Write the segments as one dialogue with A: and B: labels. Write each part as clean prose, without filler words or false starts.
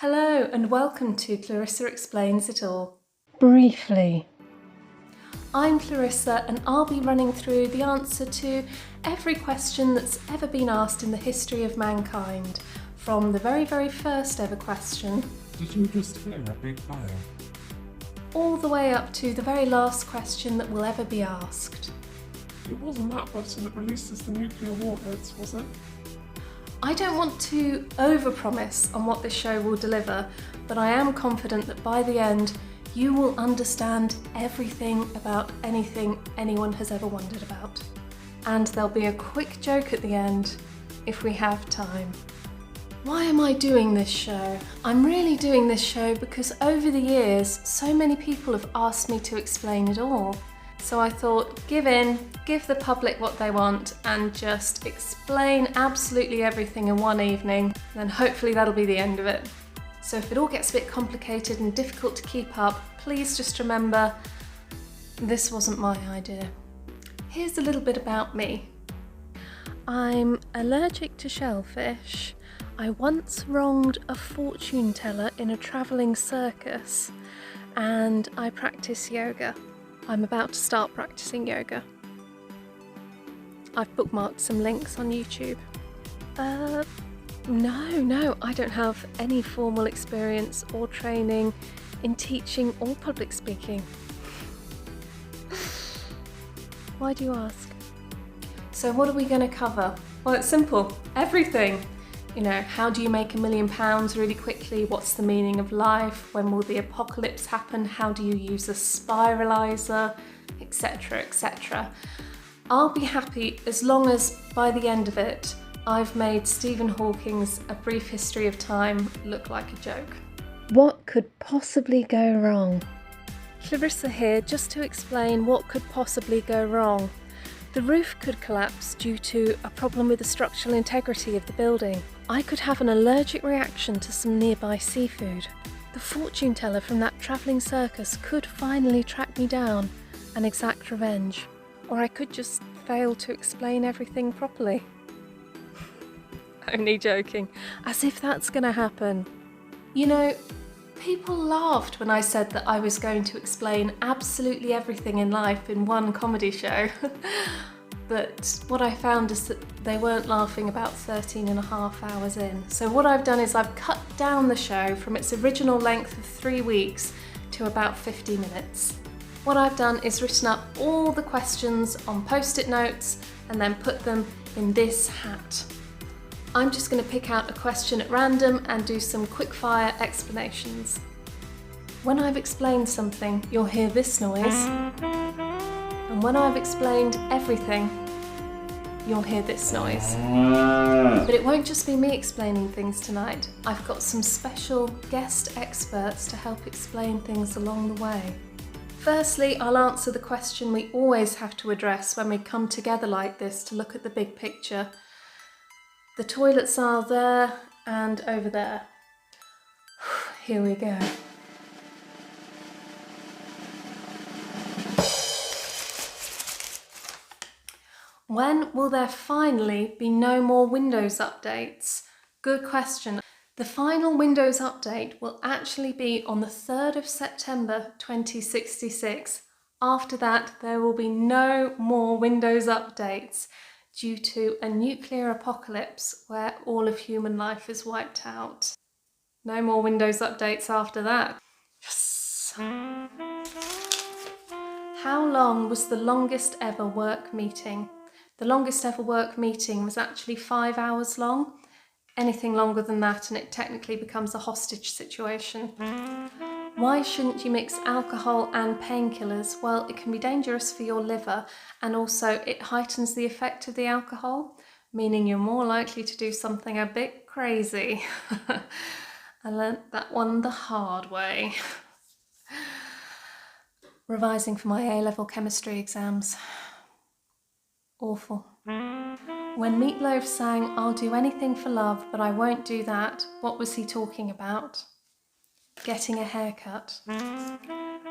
A: Hello and welcome to Clarissa Explains It All.
B: Briefly.
A: I'm Clarissa and I'll be running through the answer to every question that's ever been asked in the history of mankind, from the very first ever question.
C: Did you just hear a big fire?
A: All the way up to the very last question that will ever be asked.
C: It wasn't that person that releases the nuclear warheads, was it?
A: I don't want to overpromise on what this show will deliver, but I am confident that by the end you will understand everything about anything anyone has ever wondered about. And there'll be a quick joke at the end, if we have time. Why am I doing this show? I'm really doing this show because over the years, so many people have asked me to explain it all. So I thought, give the public what they want and just explain absolutely everything in one evening, then hopefully that'll be the end of it. So if it all gets a bit complicated and difficult to keep up, please just remember, this wasn't my idea. Here's a little bit about me. I'm allergic to shellfish. I once wronged a fortune teller in a travelling circus, and I practice yoga. I'm about to start practicing yoga. I've bookmarked some links on YouTube. No, I don't have any formal experience or training in teaching or public speaking. Why do you ask? So what are we going to cover? Well, it's simple. Everything. You know, how do you make £1 million really quickly? What's the meaning of life? When will the apocalypse happen? How do you use a spiralizer? Etc, etc. I'll be happy as long as by the end of it I've made Stephen Hawking's A Brief History of Time look like a joke.
B: What could possibly go wrong?
A: Clarissa here just to explain what could possibly go wrong. The roof could collapse due to a problem with the structural integrity of the building. I could have an allergic reaction to some nearby seafood. The fortune teller from that travelling circus could finally track me down and exact revenge. Or I could just fail to explain everything properly. Only joking, as if that's gonna happen. You know, people laughed when I said that I was going to explain absolutely everything in life in one comedy show. But what I found is that they weren't laughing about 13 and a half hours in. So what I've done is I've cut down the show from its original length of 3 weeks to about 50 minutes. What I've done is written up all the questions on post-it notes and then put them in this hat. I'm just going to pick out a question at random and do some quick-fire explanations. When I've explained something, you'll hear this noise. And when I've explained everything, you'll hear this noise. But it won't just be me explaining things tonight. I've got some special guest experts to help explain things along the way. Firstly, I'll answer the question we always have to address when we come together like this to look at the big picture. The toilets are there and over there. Here we go. When will there finally be no more Windows updates? Good question. The final Windows update will actually be on the 3rd of September 2066. After that, there will be no more Windows updates due to a nuclear apocalypse where all of human life is wiped out. No more Windows updates after that. Yes. How long was the longest ever work meeting? The longest ever work meeting was actually 5 hours long. Anything longer than that and it technically becomes a hostage situation. Why shouldn't you mix alcohol and painkillers? Well, it can be dangerous for your liver and also it heightens the effect of the alcohol, meaning you're more likely to do something a bit crazy. I learnt that one the hard way. Revising for my A-level chemistry exams. Awful. When Meatloaf sang, "I'll do anything for love, but I won't do that," what was he talking about? Getting a haircut.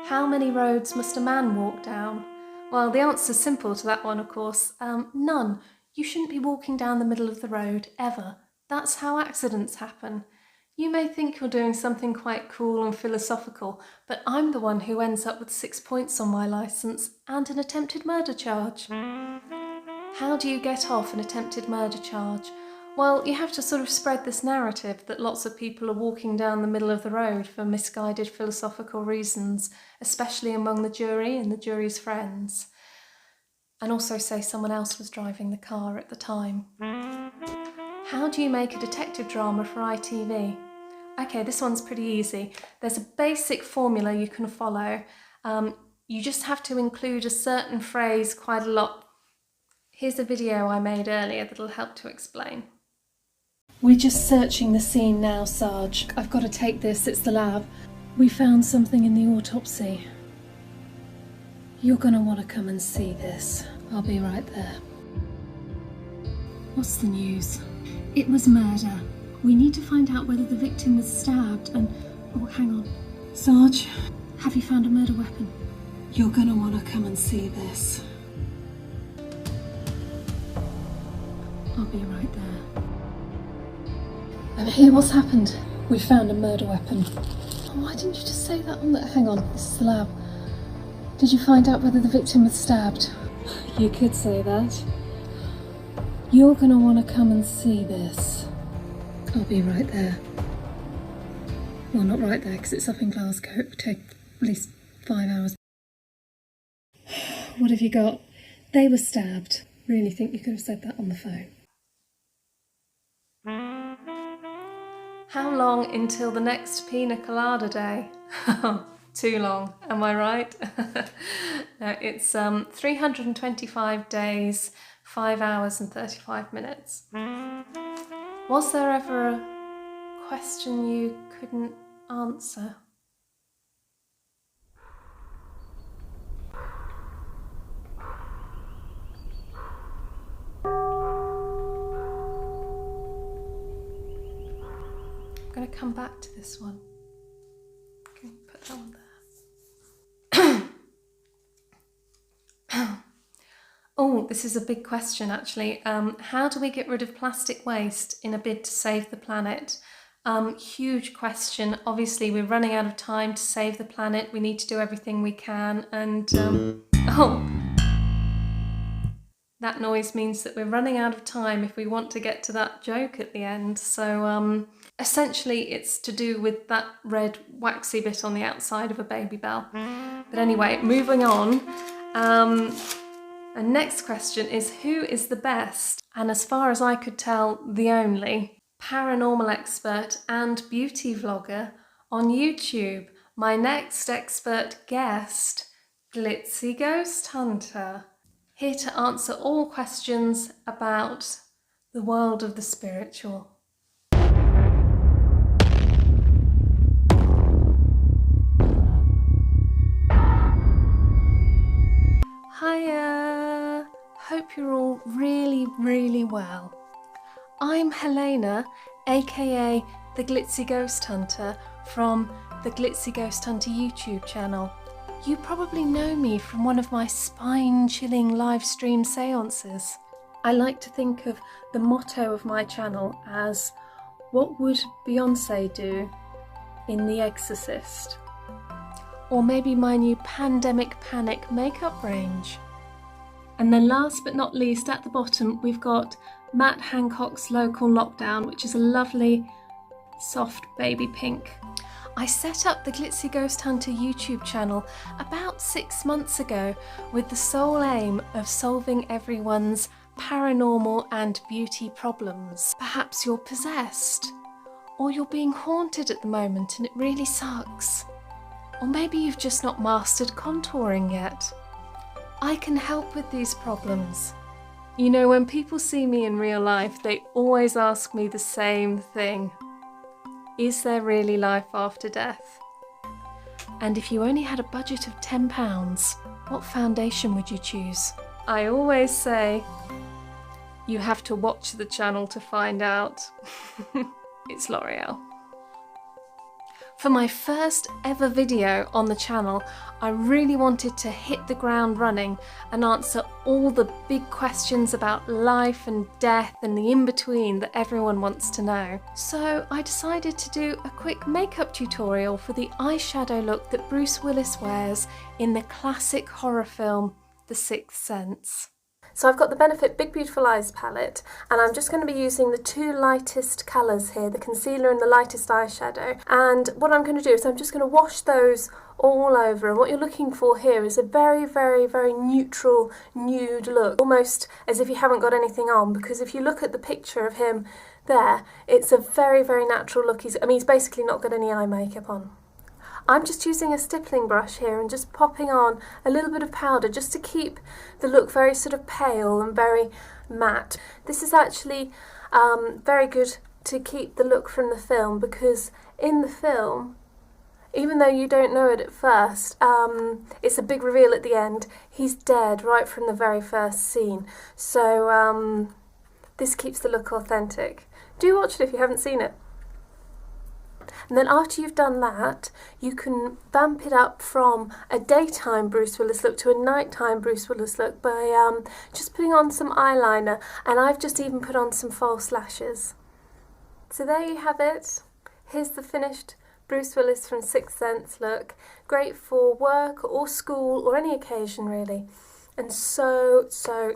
A: How many roads must a man walk down? Well, the answer's simple to that one, of course. None. You shouldn't be walking down the middle of the road, ever. That's how accidents happen. You may think you're doing something quite cool and philosophical, but I'm the one who ends up with 6 points on my licence and an attempted murder charge. How do you get off an attempted murder charge? Well, you have to sort of spread this narrative that lots of people are walking down the middle of the road for misguided philosophical reasons, especially among the jury and the jury's friends. And also say someone else was driving the car at the time. How do you make a detective drama for ITV? Okay, this one's pretty easy. There's a basic formula you can follow. You just have to include a certain phrase quite a lot. Here's a video I made earlier that'll help to explain. We're just searching the scene now, Sarge. I've got to take this, it's the lab. We found something in the autopsy. You're going to want to come and see this. I'll be right there. What's the news? It was murder. We need to find out whether the victim was stabbed and... Oh, hang on. Sarge, have you found a murder weapon? You're going to want to come and see this. I'll be right there. And here, what's happened? We found a murder weapon. Oh, why didn't you just say that on the... Hang on, this is the lab. Did you find out whether the victim was stabbed? You could say that. You're going to want to come and see this. I'll be right there. Well, not right there, because it's up in Glasgow. It would take at least 5 hours. What have you got? They were stabbed. Really think you could have said that on the phone. How long until the next Pina Colada Day? Too long, am I right? No, it's 325 days, 5 hours and 35 minutes. Was there ever a question you couldn't answer? I'm going to come back to this one. Okay, put that one there. Oh, this is a big question actually. How do we get rid of plastic waste in a bid to save the planet? Huge question. Obviously, we're running out of time to save the planet. We need to do everything we can. And oh, that noise means that we're running out of time if we want to get to that joke at the end. So essentially, it's to do with that red waxy bit on the outside of a baby bell. But anyway, moving on. And next question is, who is the best, and as far as I could tell, the only, paranormal expert and beauty vlogger on YouTube? My next expert guest, Glitzy Ghost Hunter, here to answer all questions about the world of the spiritual. Hiya! Hope you're all really well. I'm Helena, aka the Glitzy Ghost Hunter from the Glitzy Ghost Hunter YouTube channel. You probably know me from one of my spine-chilling live stream seances. I like to think of the motto of my channel as, what would Beyonce do in The Exorcist? Or maybe my new Pandemic Panic makeup range. And then last but not least, at the bottom, we've got Matt Hancock's Local Lockdown, which is a lovely, soft baby pink. I set up the Glitzy Ghost Hunter YouTube channel about 6 months ago with the sole aim of solving everyone's paranormal and beauty problems. Perhaps you're possessed, or you're being haunted at the moment and it really sucks. Or maybe you've just not mastered contouring yet. I can help with these problems. You know, when people see me in real life, they always ask me the same thing. Is there really life after death? And if you only had a budget of £10, what foundation would you choose? I always say, you have to watch the channel to find out. It's L'Oreal. For my first ever video on the channel, I really wanted to hit the ground running and answer all the big questions about life and death and the in-between that everyone wants to know. So I decided to do a quick makeup tutorial for the eyeshadow look that Bruce Willis wears in the classic horror film, The Sixth Sense. So I've got the Benefit Big Beautiful Eyes palette, and I'm just going to be using the two lightest colours here, the concealer and the lightest eyeshadow. And what I'm going to do is I'm just going to wash those all over, and what you're looking for here is a very, very, very neutral, nude look, almost as if you haven't got anything on, because if you look at the picture of him there, it's a very, very natural look. He's basically not got any eye makeup on. I'm just using a stippling brush here and just popping on a little bit of powder just to keep the look very sort of pale and very matte. This is actually very good to keep the look from the film, because in the film, even though you don't know it at first, it's a big reveal at the end. He's dead right from the very first scene. So this keeps the look authentic. Do watch it if you haven't seen it. And then after you've done that, you can vamp it up from a daytime Bruce Willis look to a nighttime Bruce Willis look by just putting on some eyeliner, and I've just even put on some false lashes. So there you have it. Here's the finished Bruce Willis from Sixth Sense look. Great for work or school or any occasion really, and so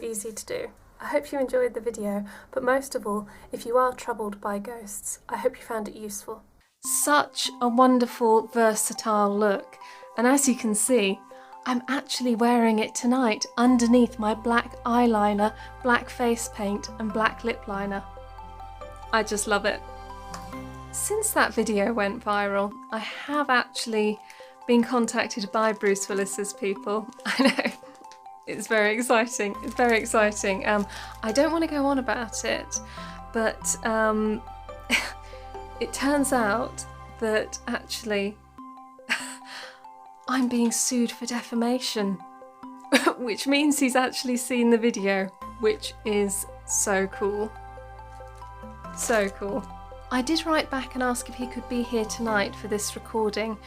A: easy to do. I hope you enjoyed the video, but most of all, if you are troubled by ghosts, I hope you found it useful. Such a wonderful, versatile look, and as you can see, I'm actually wearing it tonight underneath my black eyeliner, black face paint and black lip liner. I just love it. Since that video went viral, I have actually been contacted by Bruce Willis's people. I know, it's very exciting, it's very exciting. I don't want to go on about it, but it turns out that actually I'm being sued for defamation, which means he's actually seen the video, which is so cool. So cool. I did write back and ask if he could be here tonight for this recording.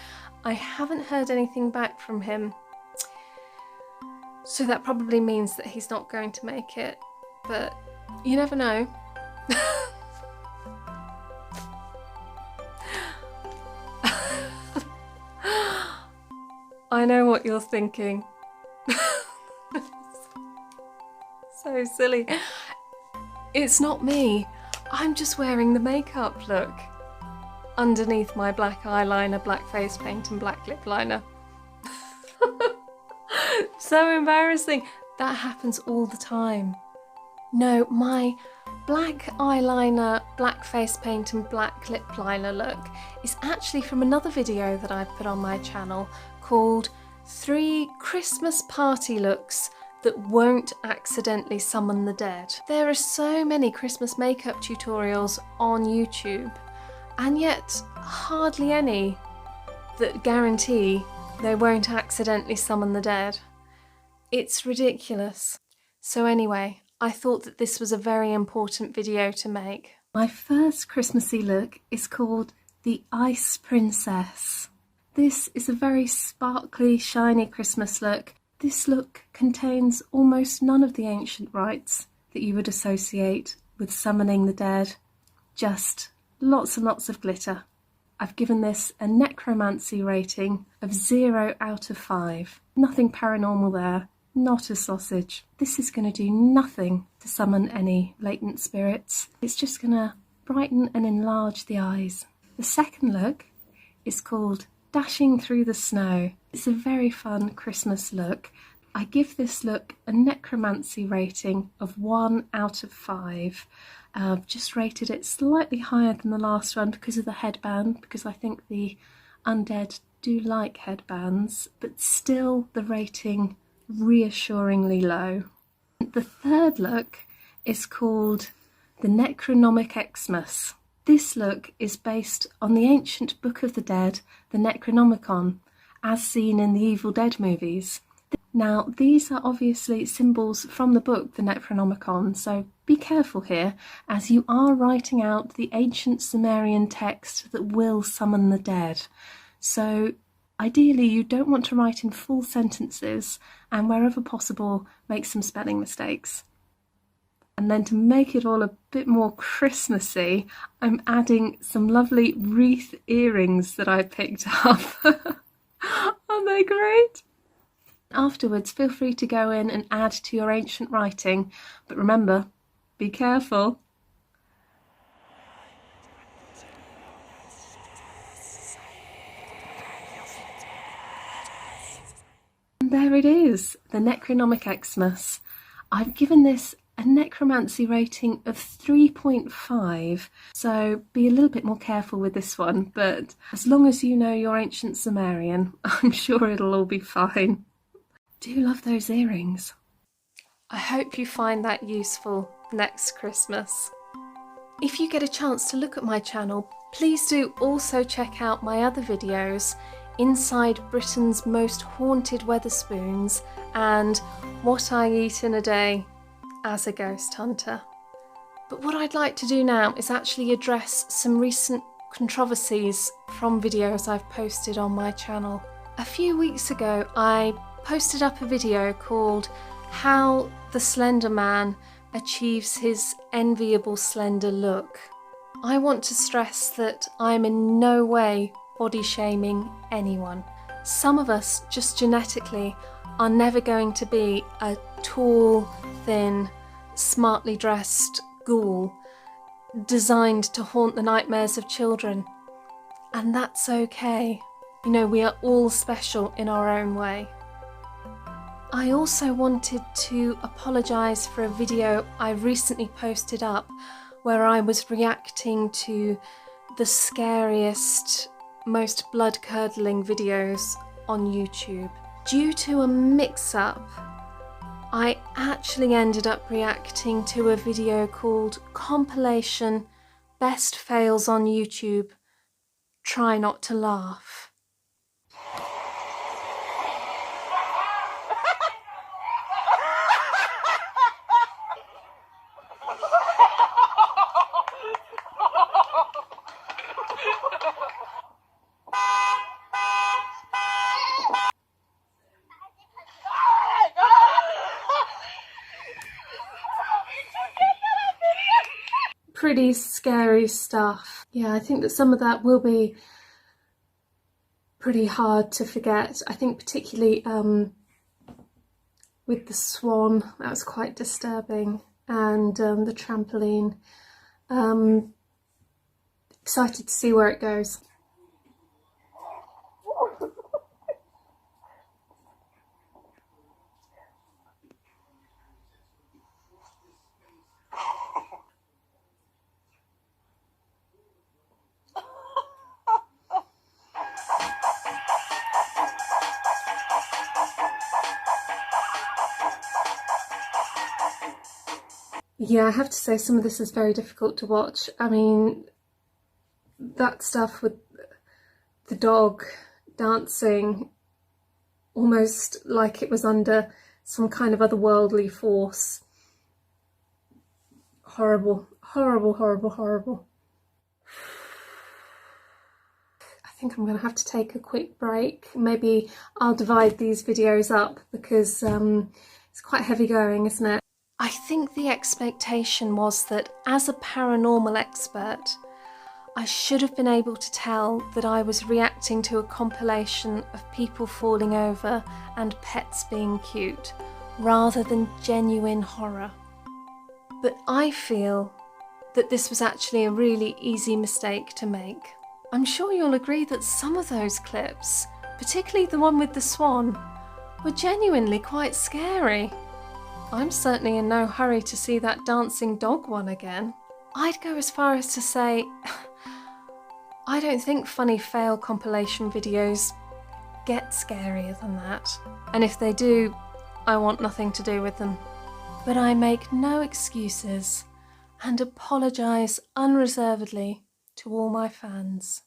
A: I haven't heard anything back from him, so that probably means that he's not going to make it, but you never know. I know what you're thinking. So silly. It's not me. I'm just wearing the makeup look underneath my black eyeliner, black face paint and black lip liner. So embarrassing. That happens all the time. No, my black eyeliner, black face paint and black lip liner look is actually from another video that I've put on my channel called 3 Christmas Party Looks That Won't Accidentally Summon the Dead. There are so many Christmas makeup tutorials on YouTube, and yet hardly any that guarantee they won't accidentally summon the dead. It's ridiculous. So anyway, I thought that this was a very important video to make. My first Christmassy look is called the Ice Princess. This is a very sparkly, shiny Christmas look. This look contains almost none of the ancient rites that you would associate with summoning the dead. Just lots and lots of glitter. I've given this a necromancy rating of 0 out of 5. Nothing paranormal there, not a sausage. This is going to do nothing to summon any latent spirits. It's just going to brighten and enlarge the eyes. The second look is called Dashing Through the Snow. It's a very fun Christmas look. I give this look a necromancy rating of 1 out of 5. I've just rated it slightly higher than the last one because of the headband, because I think the undead do like headbands, but still the rating reassuringly low. The third look is called the Necronomic Xmas. This look is based on the ancient Book of the Dead, the Necronomicon, as seen in the Evil Dead movies. Now, these are obviously symbols from the book, the Necronomicon, so be careful here, as you are writing out the ancient Sumerian text that will summon the dead. So, ideally, you don't want to write in full sentences, and wherever possible, make some spelling mistakes. And then to make it all a bit more Christmassy, I'm adding some lovely wreath earrings that I picked up. Aren't they great? Afterwards, feel free to go in and add to your ancient writing, but remember, be careful. And there it is, the Necronomic Xmas. I've given this a necromancy rating of 3.5, so be a little bit more careful with this one, but as long as you know your ancient Sumerian, I'm sure it'll all be fine. Do love those earrings. I hope you find that useful next Christmas. If you get a chance to look at my channel, please do also check out my other videos, Inside Britain's Most Haunted Weatherspoons and What I Eat in a Day as a Ghost Hunter. But what I'd like to do now is actually address some recent controversies from videos I've posted on my channel. A few weeks ago I posted up a video called How the Slender Man Achieves His Enviable Slender Look. I want to stress that I'm in no way body shaming anyone. Some of us just genetically are never going to be a tall, thin, smartly dressed ghoul designed to haunt the nightmares of children. And that's okay. You know, we are all special in our own way. I also wanted to apologise for a video I recently posted up where I was reacting to the scariest, most blood-curdling videos on YouTube. Due to a mix-up, I actually ended up reacting to a video called Compilation Best Fails on YouTube, Try Not to Laugh. Pretty scary stuff. Yeah, I think that some of that will be pretty hard to forget. I think particularly with the swan, that was quite disturbing, and the trampoline. Excited to see where it goes. Yeah, I have to say some of this is very difficult to watch. I mean, that stuff with the dog dancing almost like it was under some kind of otherworldly force. Horrible, horrible, horrible, horrible. I think I'm going to have to take a quick break. Maybe I'll divide these videos up because it's quite heavy going, isn't it? I think the expectation was that as a paranormal expert, I should have been able to tell that I was reacting to a compilation of people falling over and pets being cute, rather than genuine horror. But I feel that this was actually a really easy mistake to make. I'm sure you'll agree that some of those clips, particularly the one with the swan, were genuinely quite scary. I'm certainly in no hurry to see that dancing dog one again. I'd go as far as to say, I don't think funny fail compilation videos get scarier than that. And if they do, I want nothing to do with them. But I make no excuses and apologise unreservedly to all my fans.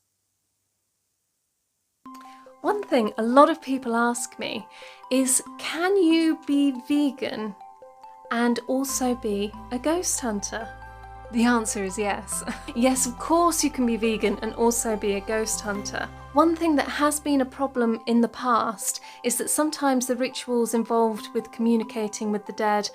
A: One thing a lot of people ask me is, can you be vegan and also be a ghost hunter? The answer is yes. Yes, of course you can be vegan and also be a ghost hunter. One thing that has been a problem in the past is that sometimes the rituals involved with communicating with the dead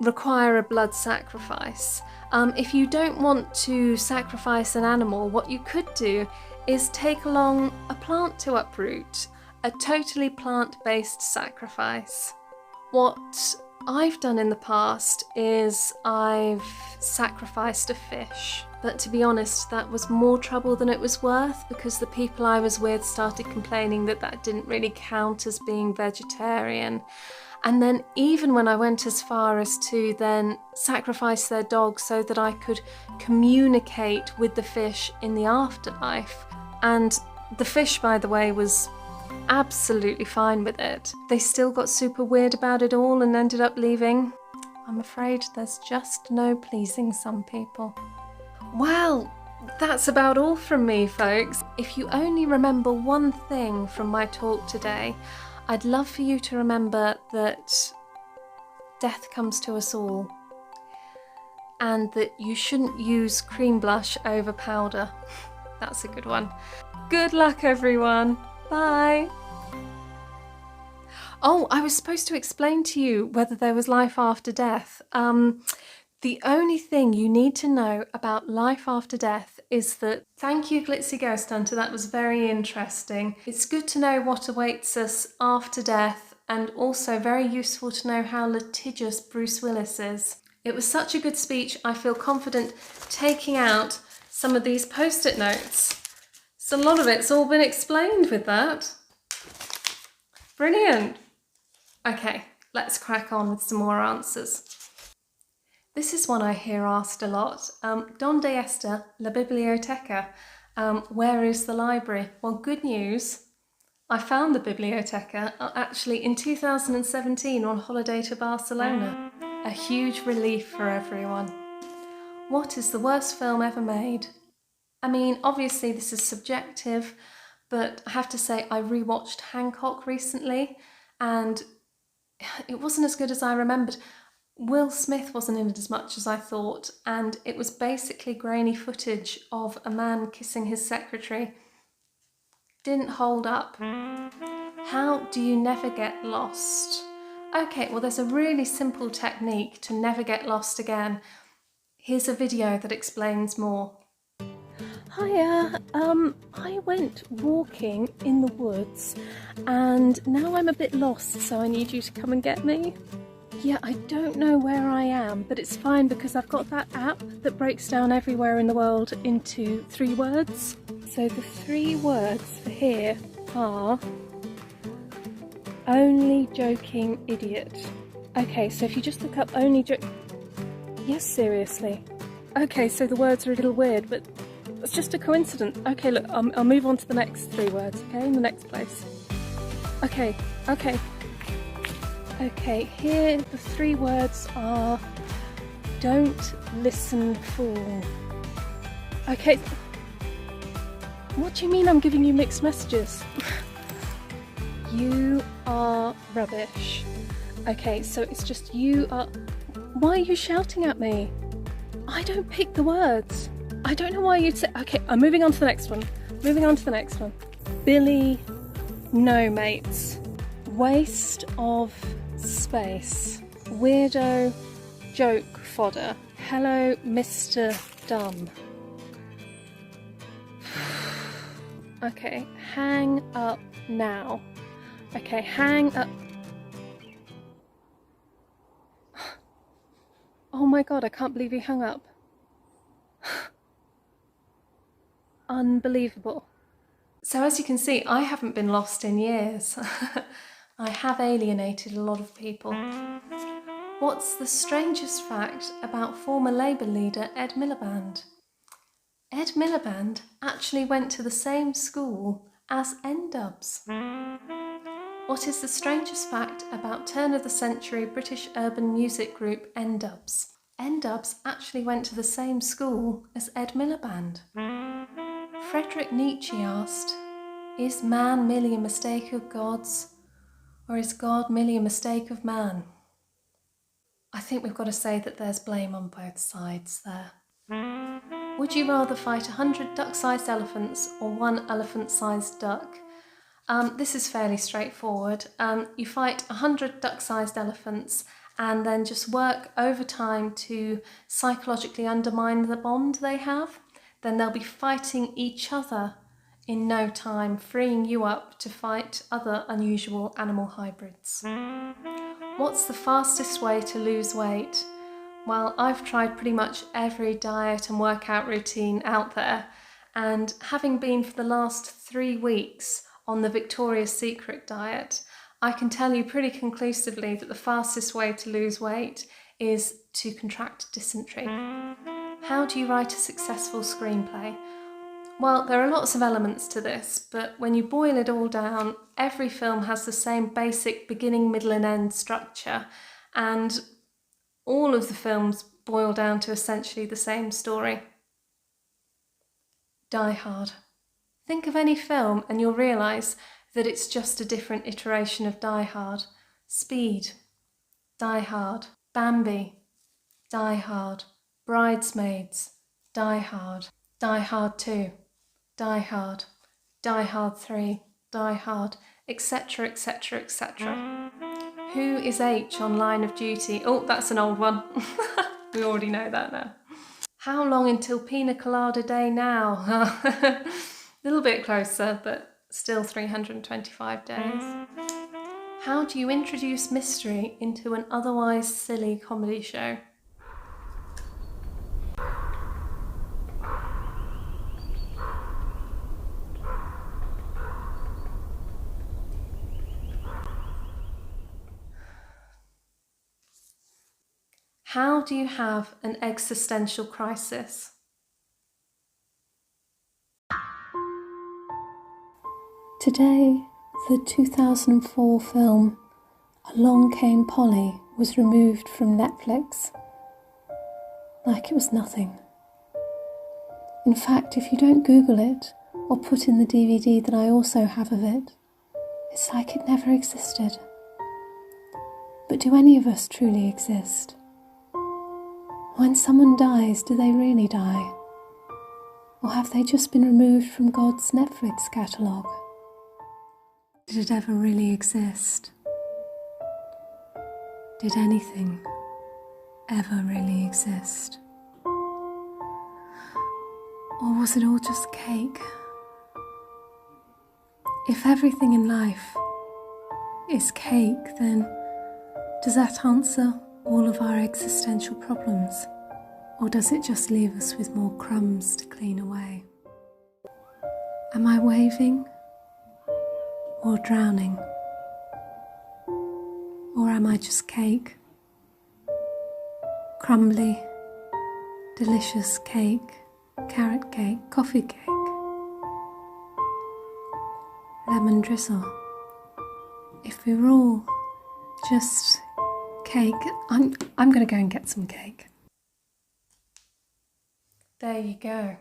A: require a blood sacrifice. If you don't want to sacrifice an animal, what you could do is take along a plant to uproot, a totally plant-based sacrifice. What I've done in the past is I've sacrificed a fish, but to be honest, that was more trouble than it was worth, because the people I was with started complaining that that didn't really count as being vegetarian. And then even when I went as far as to then sacrifice their dog so that I could communicate with the fish in the afterlife. And the fish, by the way, was absolutely fine with it. They still got super weird about it all and ended up leaving. I'm afraid there's just no pleasing some people. Well, that's about all from me, folks. If you only remember one thing from my talk today, I'd love for you to remember that death comes to us all, and that you shouldn't use cream blush over powder. That's a good one. Good luck, everyone. Bye. Oh, I was supposed to explain to you whether there was life after death. The only thing you need to know about life after death is that... Thank you, Glitzy Ghost Hunter, that was very interesting. It's good to know what awaits us after death, and also very useful to know how litigious Bruce Willis is. It was such a good speech, I feel confident taking out some of these post-it notes. So a lot of it's all been explained with that. Brilliant. Okay, let's crack on with some more answers. This is one I hear asked a lot. Donde está la biblioteca? Where is the library? Well, good news. I found the biblioteca actually in 2017 on holiday to Barcelona. A huge relief for everyone. What is the worst film ever made? I mean, obviously this is subjective, but I have to say I rewatched Hancock recently and it wasn't as good as I remembered. Will Smith wasn't in it as much as I thought, and it was basically grainy footage of a man kissing his secretary. Didn't hold up. How do you never get lost? Okay, well there's a really simple technique to never get lost again. Here's a video that explains more.
B: Hiya, I went walking in the woods and now I'm a bit lost, so I need you to come and get me. Yeah, I don't know where I am, but it's fine because I've got that app that breaks down everywhere in the world into 3 words. So the 3 words for here are only joking idiot. Okay, so if you just look up only yes, seriously. Okay, so the words are a little weird, but it's just a coincidence. Okay, look, I'll move on to the next 3 words, okay, in the next place. Okay. Okay, here the 3 words are don't listen, fool. Okay, what do you mean I'm giving you mixed messages? You are rubbish. Okay, so it's just you are... Why are you shouting at me? I don't pick the words. I don't know why you'd say... Okay, I'm moving on to the next one. Billy, no mates. Waste of space. Weirdo, joke fodder. Hello, Mr. Dumb. Okay, hang up now. Okay, hang up. Oh my god, I can't believe he hung up. Unbelievable.
A: So as you can see, I haven't been lost in years. I have alienated a lot of people. What's the strangest fact about former Labour leader Ed Miliband? Ed Miliband actually went to the same school as N-Dubs. What is the strangest fact about turn-of-the-century British urban music group N-Dubs? N-Dubs actually went to the same school as Ed Miliband. Friedrich Nietzsche asked, Is man merely a mistake of God's, or is God merely a mistake of man? I think we've got to say that there's blame on both sides there. Would you rather fight 100 duck-sized elephants or 1 elephant-sized duck? This is fairly straightforward. You fight 100 duck-sized elephants and then just work overtime to psychologically undermine the bond they have. Then they'll be fighting each other in no time, freeing you up to fight other unusual animal hybrids. What's the fastest way to lose weight? Well, I've tried pretty much every diet and workout routine out there, and having been for the last 3 weeks on the Victoria's Secret diet, I can tell you pretty conclusively that the fastest way to lose weight is to contract dysentery. How do you write a successful screenplay? Well, there are lots of elements to this, but when you boil it all down, every film has the same basic beginning, middle and end structure, and all of the films boil down to essentially the same story. Die Hard. Think of any film and you'll realise that it's just a different iteration of Die Hard. Speed, Die Hard. Bambi, Die Hard. Bridesmaids, Die Hard. Die Hard 2, Die Hard. Die Hard 3, Die Hard, etc, etc, etc. Who is H on Line of Duty? Oh, that's an old one. We already know that now. How long until Pina Colada Day now? A little bit closer, but still 325 days. How do you introduce mystery into an otherwise silly comedy show? How do you have an existential crisis?
B: Today, the 2004 film Along Came Polly was removed from Netflix. Like it was nothing. In fact, if you don't Google it or put in the DVD that I also have of it, it's like it never existed. But do any of us truly exist? When someone dies, do they really die? Or have they just been removed from God's Netflix catalogue? Did it ever really exist? Did anything ever really exist? Or was it all just cake? If everything in life is cake, then does that answer all of our existential problems? Or does it just leave us with more crumbs to clean away? Am I waving or drowning? Or am I just cake? Crumbly, delicious cake, carrot cake, coffee cake, lemon drizzle. If we're all just cake, I'm going to go and get some cake.
A: There you go.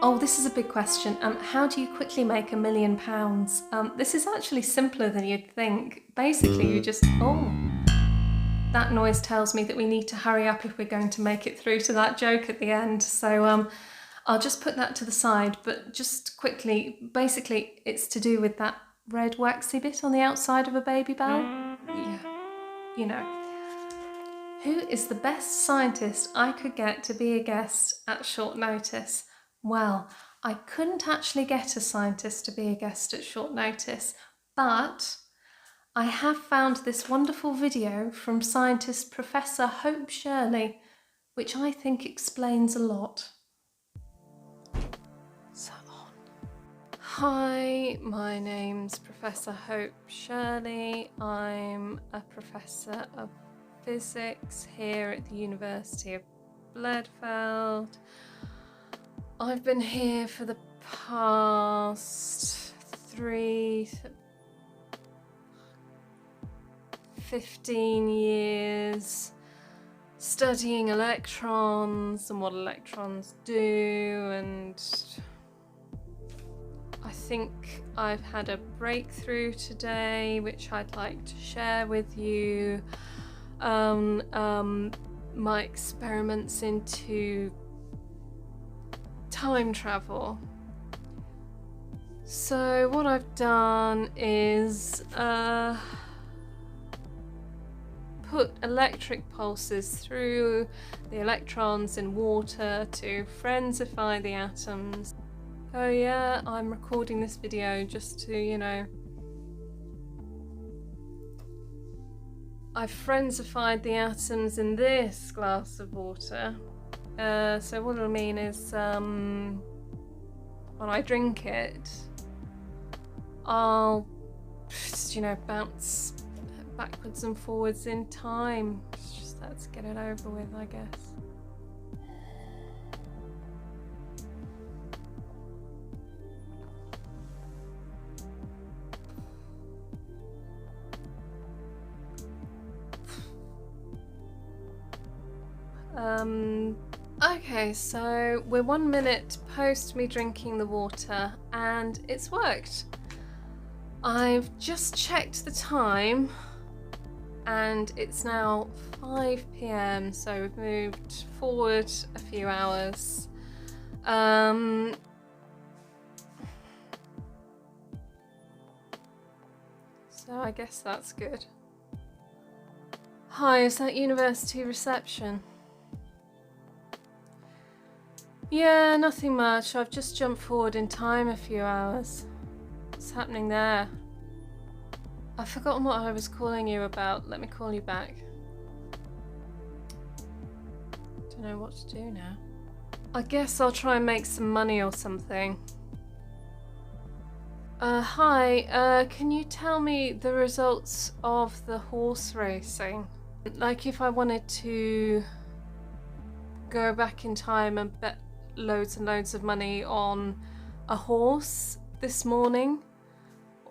A: Oh, this is a big question. How do you quickly make £1 million? This is actually simpler than you'd think. Basically, you just... Oh, that noise tells me that we need to hurry up if we're going to make it through to that joke at the end. So I'll just put that to the side. But just quickly, basically, it's to do with that red waxy bit on the outside of a baby bell. Yeah, you know. Who is the best scientist I could get to be a guest at short notice? Well, I couldn't actually get a scientist to be a guest at short notice, but I have found this wonderful video from scientist Professor Hope Shirley, which I think explains a lot. So on. Hi, my name's Professor Hope Shirley. I'm a professor of physics here at the University of Bielefeld. I've been here for the past 15 years, studying electrons and what electrons do, and I think I've had a breakthrough today, which I'd like to share with you. My experiments into time travel. So what I've done is put electric pulses through the electrons in water to frenzify the atoms. Oh yeah, I'm recording this video just to, you know, I've frenzified the atoms in this glass of water. So what it'll mean is when I drink it, I'll just, you know, bounce backwards and forwards in time. It's just, let's get it over with, I guess. Okay, so we're 1 minute post me drinking the water and it's worked. I've just checked the time and it's now 5 PM, so we've moved forward a few hours. So I guess that's good. Hi, is that university reception? Yeah, nothing much. I've just jumped forward in time a few hours. What's happening there? I've forgotten what I was calling you about. Let me call you back. Don't know what to do now. I guess I'll try and make some money or something. Hi, can you tell me the results of the horse racing? Like if I wanted to go back in time and bet loads and loads of money on a horse this morning,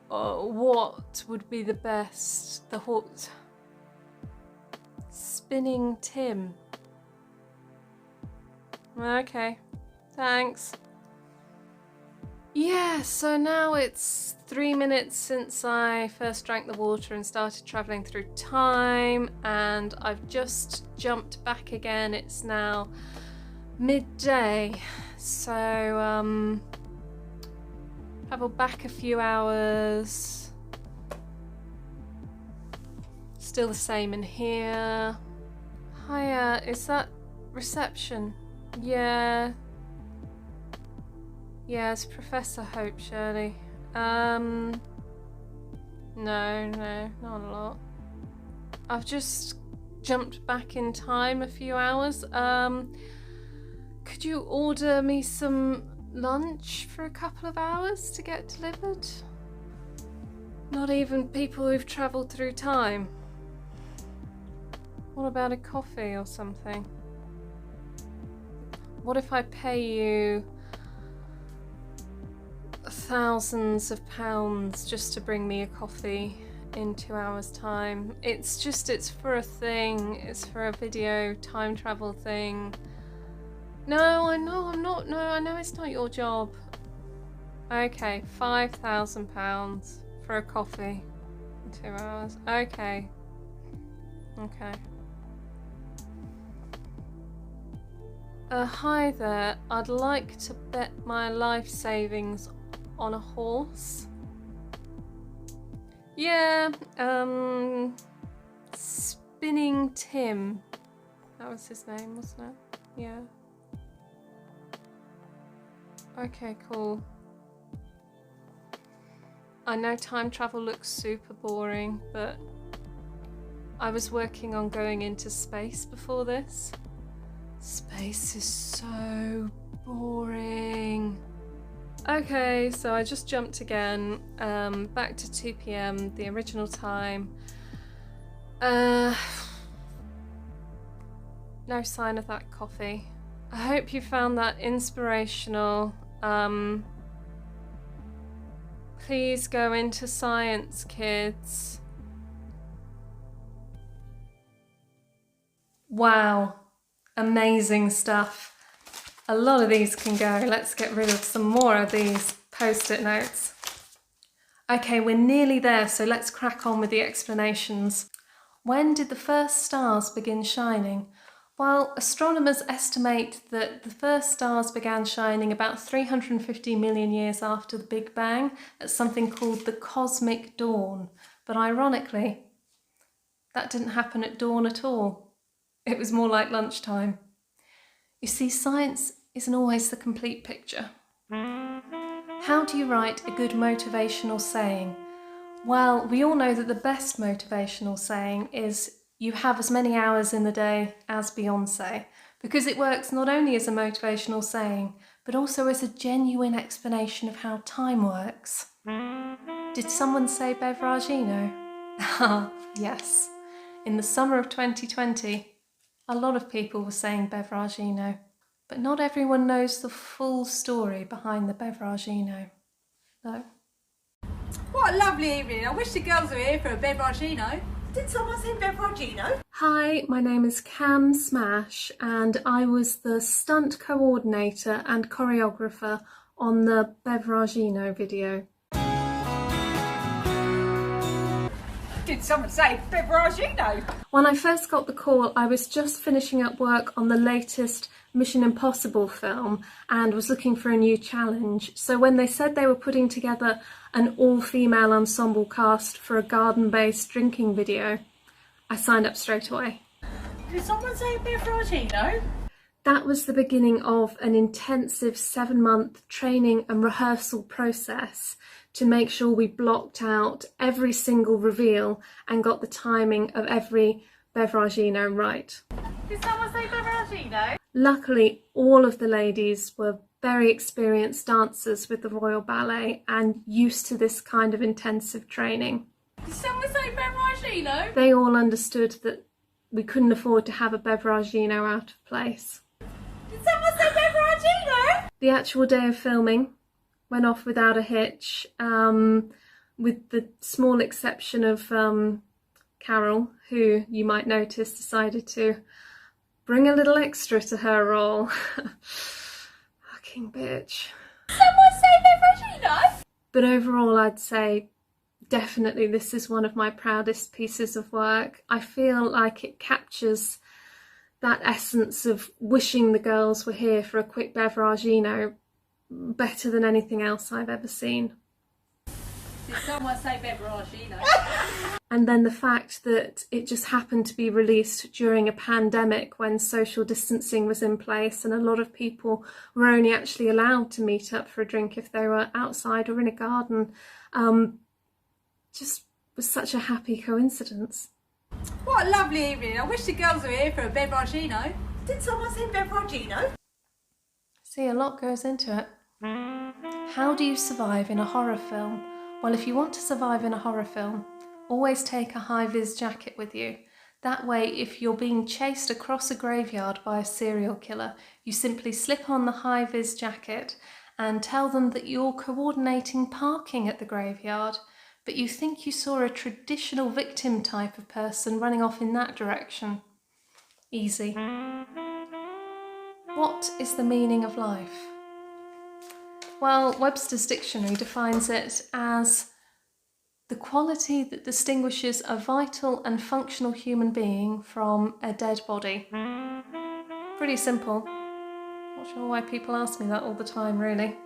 A: what would be the best? The horse... Spinning Tim. Okay, thanks. Yeah, so now it's 3 minutes since I first drank the water and started travelling through time, and I've just jumped back again. It's now midday, so travel back a few hours. Still the same in here. Hiya, is that reception? Yeah. Yeah, it's Professor Hope, Shirley. No, not a lot. I've just jumped back in time a few hours. Could you order me some lunch for a couple of hours to get delivered? Not even people who've travelled through time. What about a coffee or something? What if I pay you thousands of pounds just to bring me a coffee in 2 hours time? It's for a thing. It's for a video time travel thing. No, I know I'm not. No, I know it's not your job. Okay, £5,000 for a coffee in 2 hours. Okay. Okay. Hi there. I'd like to bet my life savings on a horse. Yeah, Spinning Tim. That was his name, wasn't it? Yeah. Okay, cool. I know time travel looks super boring, but I was working on going into space before this. Space is so boring. Okay, so I just jumped again, back to 2 PM, the original time. No sign of that coffee. I hope you found that inspirational. Please go into science, kids. Wow, amazing stuff. A lot of these can go. Let's get rid of some more of these post-it notes. Okay, we're nearly there, so let's crack on with the explanations. When did the first stars begin shining? Well, astronomers estimate that the first stars began shining about 350 million years after the Big Bang at something called the cosmic dawn. But ironically, that didn't happen at dawn at all. It was more like lunchtime. You see, science isn't always the complete picture. How do you write a good motivational saying? Well, we all know that the best motivational saying is you have as many hours in the day as Beyoncé, because it works not only as a motivational saying, but also as a genuine explanation of how time works. Did someone say Bevragino? Ah, yes. In the summer of 2020, a lot of people were saying Bevragino, but not everyone knows the full story behind the Bevragino. No.
D: What a lovely evening. I wish the girls were here for a bevragino. Did someone say bevragino?
A: Hi, my name is Cam Smash and I was the stunt coordinator and choreographer on the Bevragino video.
D: Did someone say bevragino?
A: When I first got the call, I was just finishing up work on the latest Mission Impossible film and was looking for a new challenge. So when they said they were putting together an all-female ensemble cast for a garden-based drinking video, I signed up straight away.
D: Did someone say bevragino?
A: That was the beginning of an intensive 7-month training and rehearsal process to make sure we blocked out every single reveal and got the timing of every bevragino right.
D: Did someone say bevragino?
A: Luckily, all of the ladies were very experienced dancers with the Royal Ballet and used to this kind of intensive training.
D: Did someone say bevragino?
A: They all understood that we couldn't afford to have a bevragino out of place.
D: Did someone say bevragino?
A: The actual day of filming went off without a hitch, with the small exception of Carol, who you might notice decided to bring a little extra to her role. Fucking bitch.
D: Someone say bevragino?
A: But overall, I'd say definitely this is one of my proudest pieces of work. I feel like it captures that essence of wishing the girls were here for a quick bevragino better than anything else I've ever seen.
D: Did someone say bevragino?
A: And then the fact that it just happened to be released during a pandemic when social distancing was in place and a lot of people were only actually allowed to meet up for a drink if they were outside or in a garden, just was such a happy coincidence.
D: What a lovely evening. I wish the girls were here for a bevragino. Did someone say bevragino?
A: See, a lot goes into it. How do you survive in a horror film? Well, if you want to survive in a horror film, always take a high-vis jacket with you. That way, if you're being chased across a graveyard by a serial killer, you simply slip on the high-vis jacket and tell them that you're coordinating parking at the graveyard, but you think you saw a traditional victim type of person running off in that direction. Easy. What is the meaning of life? Well, Webster's dictionary defines it as the quality that distinguishes a vital and functional human being from a dead body. Pretty simple. Not sure why people ask me that all the time, really.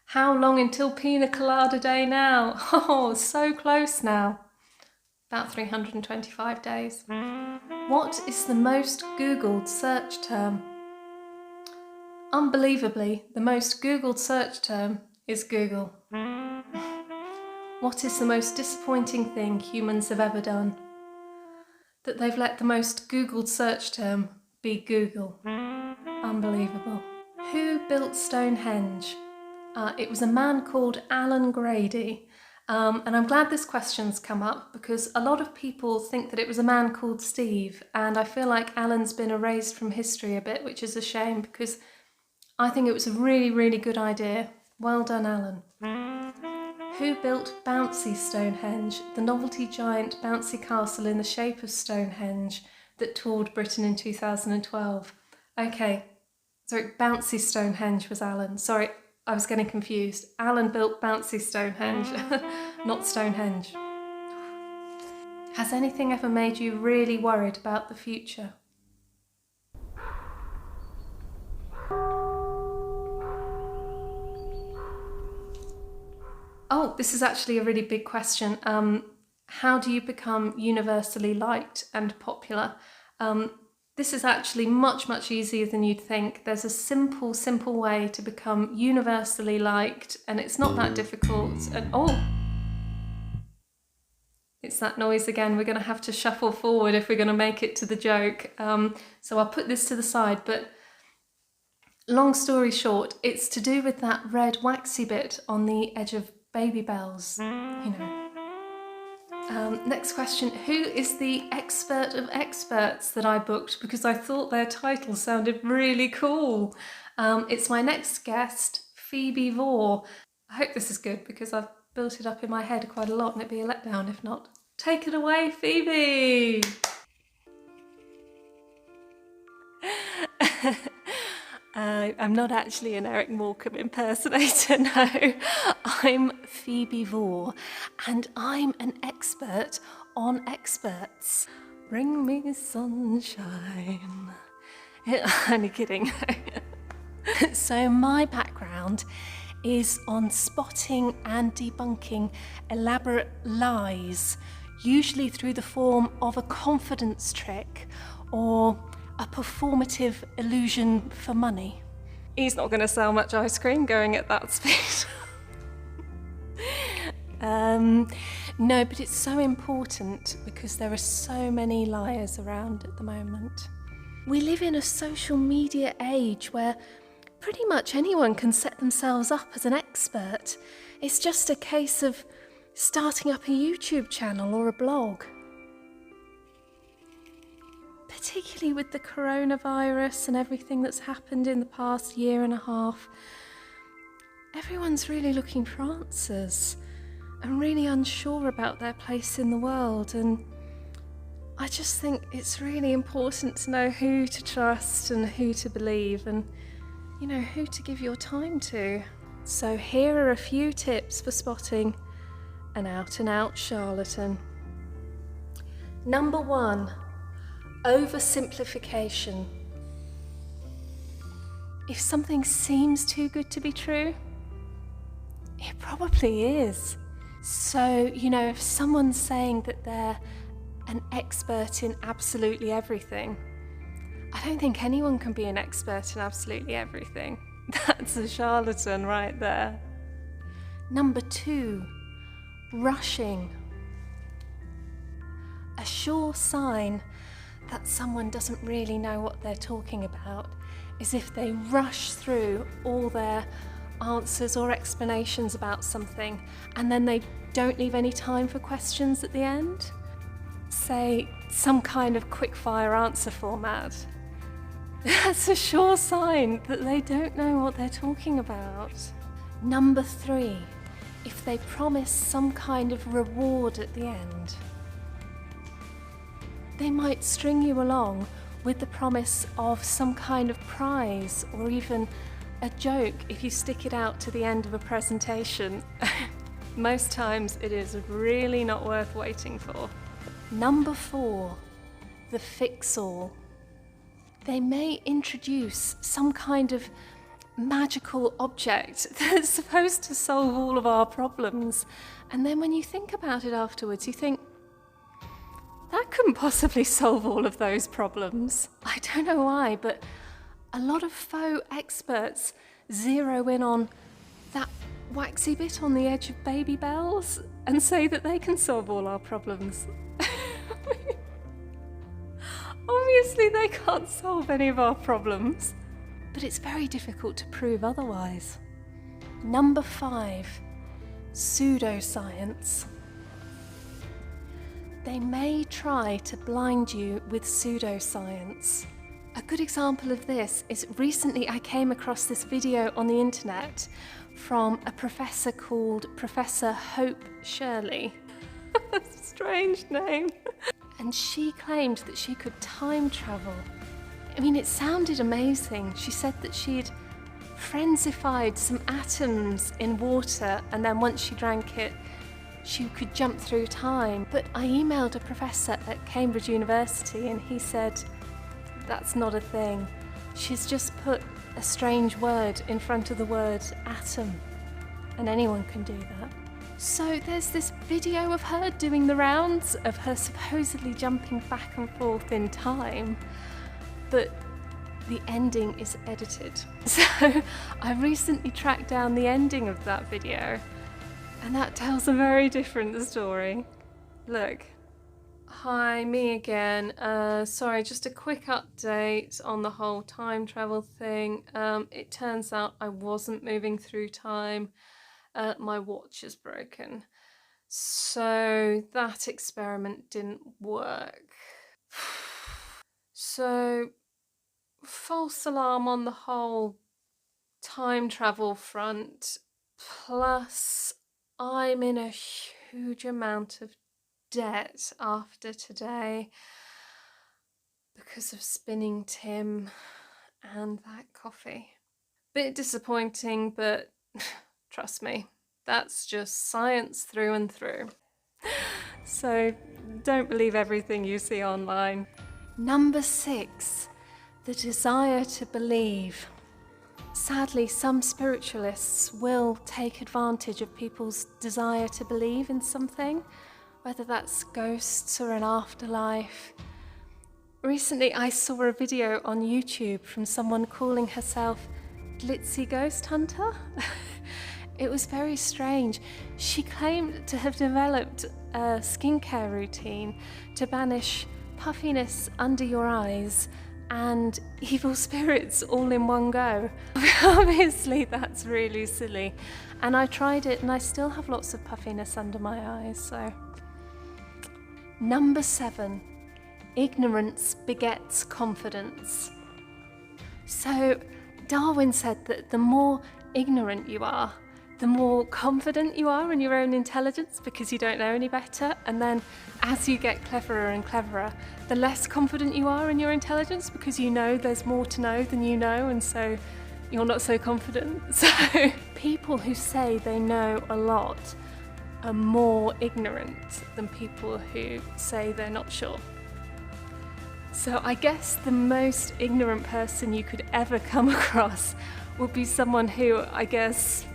A: How long until Pina Colada Day now? Oh, so close now. About 325 days. What is the most Googled search term? Unbelievably, the most Googled search term is Google. What is the most disappointing thing humans have ever done? That they've let the most Googled search term be Google. Unbelievable. Who built Stonehenge? It was a man called Alan Grady. And I'm glad this question's come up because a lot of people think that it was a man called Steve, and I feel like Alan's been erased from history a bit, which is a shame because I think it was a really, really good idea. Well done, Alan. Who built Bouncy Stonehenge, the novelty giant bouncy castle in the shape of Stonehenge that toured Britain in 2012? Okay, sorry, Bouncy Stonehenge was Alan. Sorry, I was getting confused. Alan built bouncy Stonehenge, not Stonehenge. Has anything ever made you really worried about the future? Oh, this is actually a really big question. How do you become universally liked and popular? This is actually much, much easier than you'd think. There's a simple way to become universally liked, and it's not that difficult. And oh, it's that noise again. We're going to have to shuffle forward if we're going to make it to the joke. So I'll put this to the side, but long story short, it's to do with that red waxy bit on the edge of baby bells, you know. Next question, who is the expert of experts that I booked because I thought their title sounded really cool? It's my next guest, Phoebe Vore. I hope this is good because I've built it up in my head quite a lot and it'd be a letdown if not. Take it away, Phoebe! I'm not actually an Eric Morecambe impersonator, no. I'm Phoebe Vore, and I'm an expert on experts. Bring me sunshine. Only kidding. So my background is on spotting and debunking elaborate lies, usually through the form of a confidence trick or a performative illusion for money. He's not going to sell much ice cream going at that speed. No, but it's so important because there are so many liars around at the moment. We live in a social media age where pretty much anyone can set themselves up as an expert. It's just a case of starting up a YouTube channel or a blog. Particularly with the coronavirus and everything that's happened in the past year and a half, everyone's really looking for answers and really unsure about their place in the world, and I just think it's really important to know who to trust and who to believe and, you know, who to give your time to. So here are a few tips for spotting an out-and-out charlatan. Number 1. Oversimplification. If something seems too good to be true, it probably is. So, you know, if someone's saying that they're an expert in absolutely everything, I don't think anyone can be an expert in absolutely everything. That's a charlatan right there. Number 2, rushing. A sure sign that someone doesn't really know what they're talking about is if they rush through all their answers or explanations about something and then they don't leave any time for questions at the end. Say, some kind of quick-fire answer format. That's a sure sign that they don't know what they're talking about. Number 3, if they promise some kind of reward at the end. They might string you along with the promise of some kind of prize or even a joke if you stick it out to the end of a presentation. Most times it is really not worth waiting for. Number 4, the fix-all. They may introduce some kind of magical object that's supposed to solve all of our problems, and then when you think about it afterwards, you think, that couldn't possibly solve all of those problems. I don't know why, but a lot of faux experts zero in on that waxy bit on the edge of baby bells and say that they can solve all our problems. Obviously they can't solve any of our problems, but it's very difficult to prove otherwise. Number 5, pseudoscience. They may try to blind you with pseudoscience. A good example of this is recently I came across this video on the internet from a professor called Professor Hope Shirley. Strange name. And she claimed that she could time travel. I mean, it sounded amazing. She said that she'd frenzified some atoms in water, and then once she drank it, she could jump through time. But I emailed a professor at Cambridge University and he said, that's not a thing. She's just put a strange word in front of the word atom, and anyone can do that. So there's this video of her doing the rounds of her supposedly jumping back and forth in time, but the ending is edited. So I recently tracked down the ending of that video, and that tells a very different story. Look. Hi, me again. Sorry, just a quick update on the whole time travel thing. It turns out I wasn't moving through time. My watch is broken. So that experiment didn't work. So, false alarm on the whole time travel front. Plus, I'm in a huge amount of debt after today because of spinning Tim and that coffee. Bit disappointing, but trust me, that's just science through and through. So don't believe everything you see online. Number 6, the desire to believe. Sadly, some spiritualists will take advantage of people's desire to believe in something, whether that's ghosts or an afterlife. Recently, I saw a video on YouTube from someone calling herself Glitzy Ghost Hunter. It was very strange. She claimed to have developed a skincare routine to banish puffiness under your eyes and evil spirits all in one go. Obviously, that's really silly. And I tried it and I still have lots of puffiness under my eyes, so. Number 7, ignorance begets confidence. So Darwin said that the more ignorant you are, the more confident you are in your own intelligence because you don't know any better. And then as you get cleverer and cleverer, the less confident you are in your intelligence because you know there's more to know than you know, and so you're not so confident. So people who say they know a lot are more ignorant than people who say they're not sure. So I guess the most ignorant person you could ever come across would be someone who, I guess,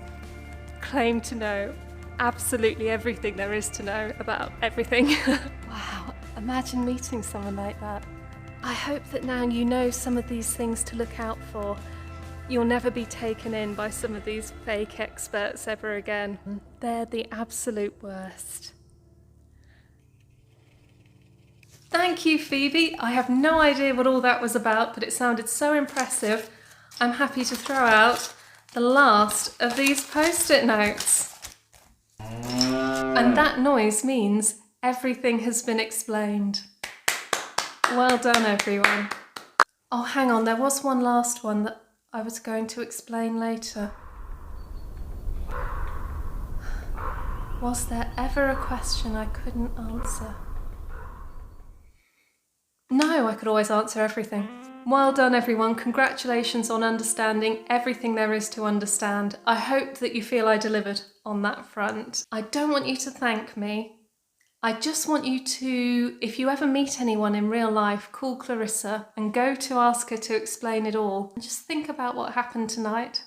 A: claimed to know absolutely everything there is to know about everything. Wow, imagine meeting someone like that. I hope that now you know some of these things to look out for. You'll never be taken in by some of these fake experts ever again. They're the absolute worst. Thank you, Phoebe. I have no idea what all that was about, but it sounded so impressive. I'm happy to throw out the last of these post-it notes. And that noise means everything has been explained. Well done, everyone. Oh, hang on, there was one last one that I was going to explain later. Was there ever a question I couldn't answer? No, I could always answer everything. Well done, everyone. Congratulations on understanding everything there is to understand. I hope that you feel I delivered on that front. I don't want you to thank me. I just want you to, if you ever meet anyone in real life, call Clarissa and go to ask her to explain it all. Just think about what happened tonight.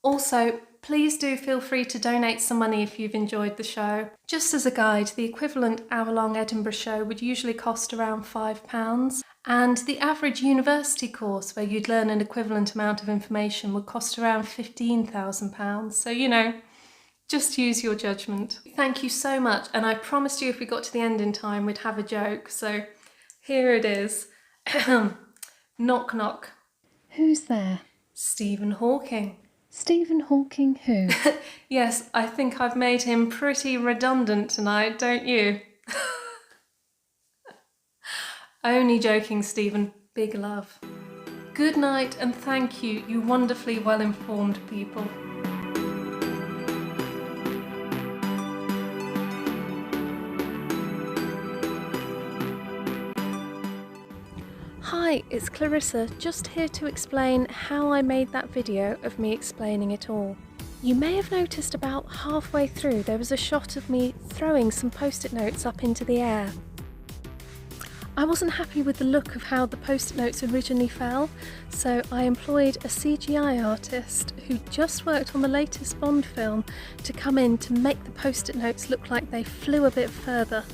A: Also, please do feel free to donate some money if you've enjoyed the show. Just as a guide, the equivalent hour-long Edinburgh show would usually cost around £5, and the average university course where you'd learn an equivalent amount of information would cost around £15,000. So, you know, just use your judgment. Thank you so much, and I promised you if we got to the end in time we'd have a joke, so here it is. Knock knock.
B: Who's there?
A: Stephen Hawking.
B: Stephen Hawking who?
A: Yes, I think I've made him pretty redundant tonight, don't you? Only joking, Stephen. Big love. Good night and thank you, you wonderfully well-informed people.
B: Hi, it's Clarissa, just here to explain how I made that video of me explaining it all. You may have noticed about halfway through there was a shot of me throwing some post-it notes up into the air. I wasn't happy with the look of how the post-it notes originally fell, so I employed a CGI artist who just worked on the latest Bond film to come in to make the post-it notes look like they flew a bit further.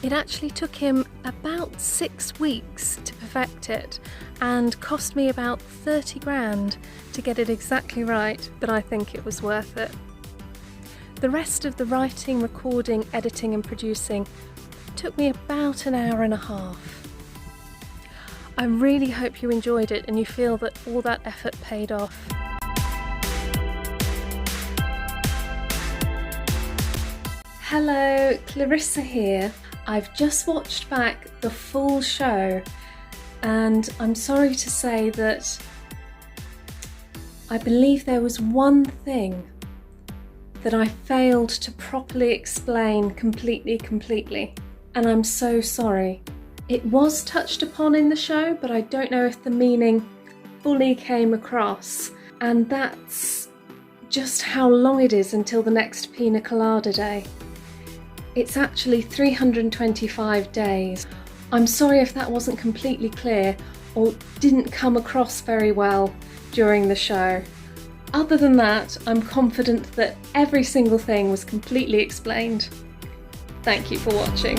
B: It actually took him about 6 weeks to perfect it and cost me about 30 grand to get it exactly right, but I think it was worth it. The rest of the writing, recording, editing and producing took me about an hour and a half. I really hope you enjoyed it and you feel that all that effort paid off. Hello, Clarissa here. I've just watched back the full show and I'm sorry to say that I believe there was one thing that I failed to properly explain completely. And I'm so sorry. It was touched upon in the show, but I don't know if the meaning fully came across. And that's just how long it is until the next Pina Colada Day. It's actually 325 days. I'm sorry if that wasn't completely clear or didn't come across very well during the show. Other than that, I'm confident that every single thing was completely explained. Thank you for watching.